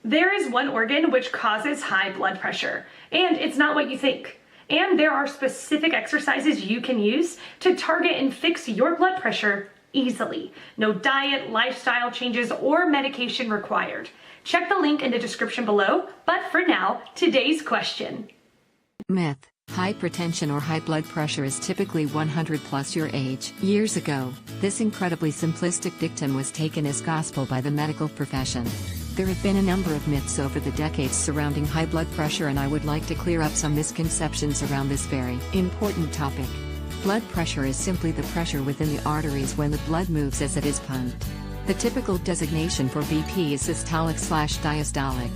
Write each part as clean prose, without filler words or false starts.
There is one organ which causes high blood pressure, and it's not what you think. And there are specific exercises you can use to target and fix your blood pressure easily. No diet, lifestyle changes, or medication required. Check the link in the description below, but for now, today's question. Myth: hypertension or high blood pressure is typically 100 plus your age. Years ago, this incredibly simplistic dictum was taken as gospel by the medical profession. There have been a number of myths over the decades surrounding high blood pressure, and I would like to clear up some misconceptions around this very important topic. Blood pressure is simply the pressure within the arteries when the blood moves as it is pumped. The typical designation for BP is systolic/diastolic.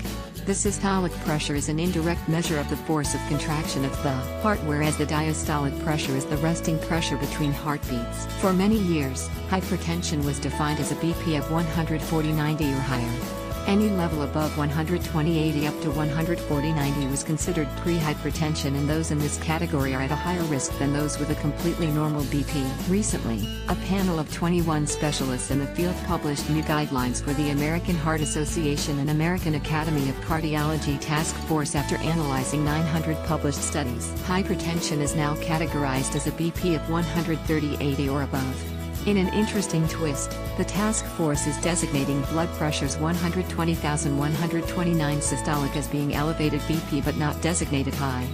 The systolic pressure is an indirect measure of the force of contraction of the heart, whereas the diastolic pressure is the resting pressure between heartbeats. For many years, hypertension was defined as a BP of 140/90 or higher. Any level above 120/80 up to 140/90 was considered pre-hypertension, and those in this category are at a higher risk than those with a completely normal BP. Recently, a panel of 21 specialists in the field published new guidelines for the American Heart Association and American Academy of Cardiology Task Force after analyzing 900 published studies. Hypertension is now categorized as a BP of 130/80 or above. In an interesting twist, the task force is designating blood pressures 120,129 systolic as being elevated BP but not designated high.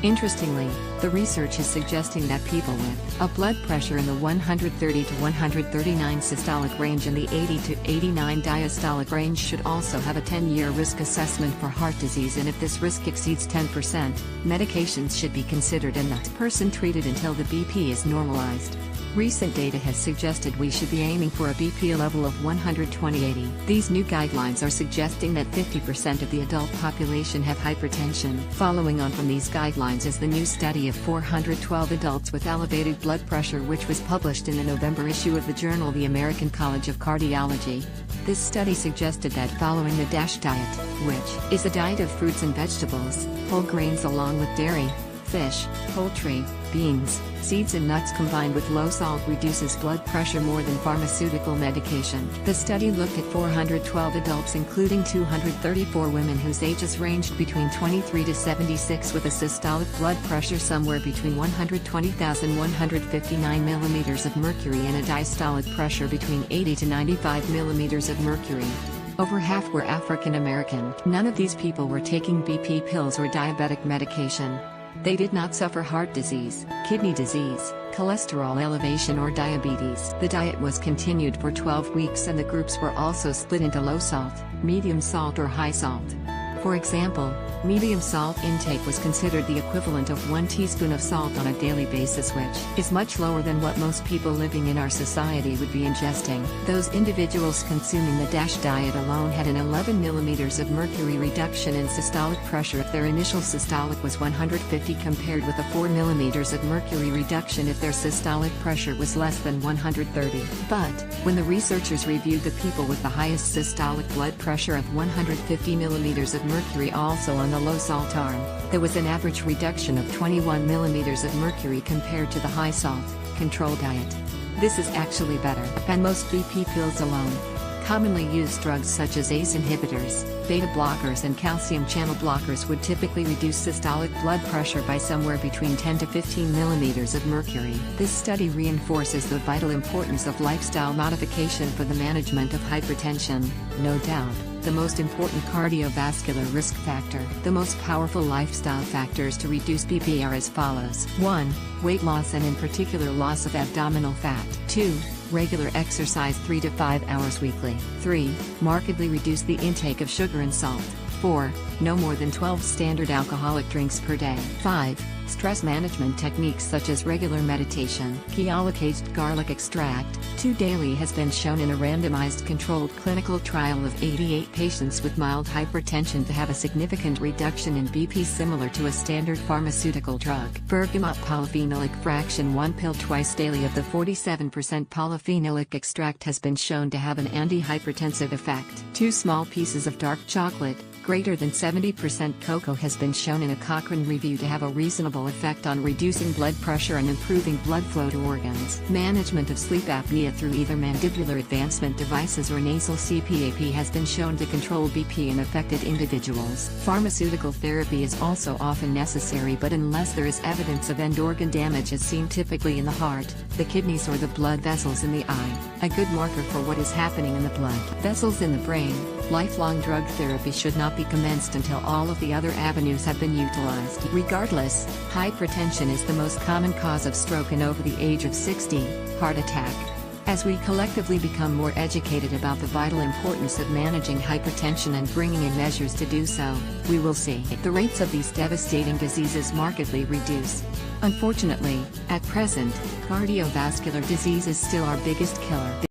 Interestingly, the research is suggesting that people with a blood pressure in the 130 to 139 systolic range and the 80 to 89 diastolic range should also have a 10-year risk assessment for heart disease, and if this risk exceeds 10%, medications should be considered and that person treated until the BP is normalized. Recent data has suggested we should be aiming for a BP level of 120/80. These new guidelines are suggesting that 50% of the adult population have hypertension. Following on from these guidelines is the new study of 412 adults with elevated blood pressure, which was published in the November issue of the journal The American College of Cardiology. This study suggested that following the DASH diet, which is a diet of fruits and vegetables, whole grains along with dairy, fish, poultry, beans, seeds and nuts combined with low salt reduces blood pressure more than pharmaceutical medication. The study looked at 412 adults including 234 women whose ages ranged between 23 to 76 with a systolic blood pressure somewhere between 120,159 millimeters of mercury and a diastolic pressure between 80 to 95 millimeters of mercury. Over half were African American. None of these people were taking BP pills or diabetic medication. They did not suffer heart disease, kidney disease, cholesterol elevation or diabetes. The diet was continued for 12 weeks and the groups were also split into low salt, medium salt or high salt. For example, medium salt intake was considered the equivalent of 1 teaspoon of salt on a daily basis, which is much lower than what most people living in our society would be ingesting. Those individuals consuming the DASH diet alone had an 11 millimeters of mercury reduction in systolic pressure if their initial systolic was 150 compared with a 4 millimeters of mercury reduction if their systolic pressure was less than 130. But, when the researchers reviewed the people with the highest systolic blood pressure of 150 millimeters of mercury also on the low salt arm, there was an average reduction of 21 millimeters of mercury compared to the high salt control diet. This is actually better than most BP pills alone. Commonly used drugs such as ACE inhibitors, beta blockers and calcium channel blockers would typically reduce systolic blood pressure by somewhere between 10 to 15 millimeters of mercury. This study reinforces the vital importance of lifestyle modification for the management of hypertension. No doubt, the most important cardiovascular risk factor. The most powerful lifestyle factors to reduce BP are as follows. 1. Weight loss and in particular loss of abdominal fat. 2. Regular exercise 3 to 5 hours weekly. 3. Markedly reduce the intake of sugar and salt. 4. No more than 12 standard alcoholic drinks per day. 5. Stress management techniques such as regular meditation. Keologized garlic extract, 2 daily has been shown in a randomized controlled clinical trial of 88 patients with mild hypertension to have a significant reduction in BP similar to a standard pharmaceutical drug. Bergamot polyphenolic fraction 1 pill twice daily of the 47% polyphenolic extract has been shown to have an antihypertensive effect. 2 small pieces of dark chocolate, greater than 70% cocoa has been shown in a Cochrane review to have a reasonable powerful effect on reducing blood pressure and improving blood flow to organs. Management of sleep apnea through either mandibular advancement devices or nasal CPAP has been shown to control BP in affected individuals. Pharmaceutical therapy is also often necessary, but unless there is evidence of end organ damage as seen typically in the heart, the kidneys or the blood vessels in the eye, a good marker for what is happening in the blood vessels in the brain, lifelong drug therapy should not be commenced until all of the other avenues have been utilized. Regardless, hypertension is the most common cause of stroke in over the age of 60, heart attack. As we collectively become more educated about the vital importance of managing hypertension and bringing in measures to do so, we will see the rates of these devastating diseases markedly reduce. Unfortunately, at present, cardiovascular disease is still our biggest killer.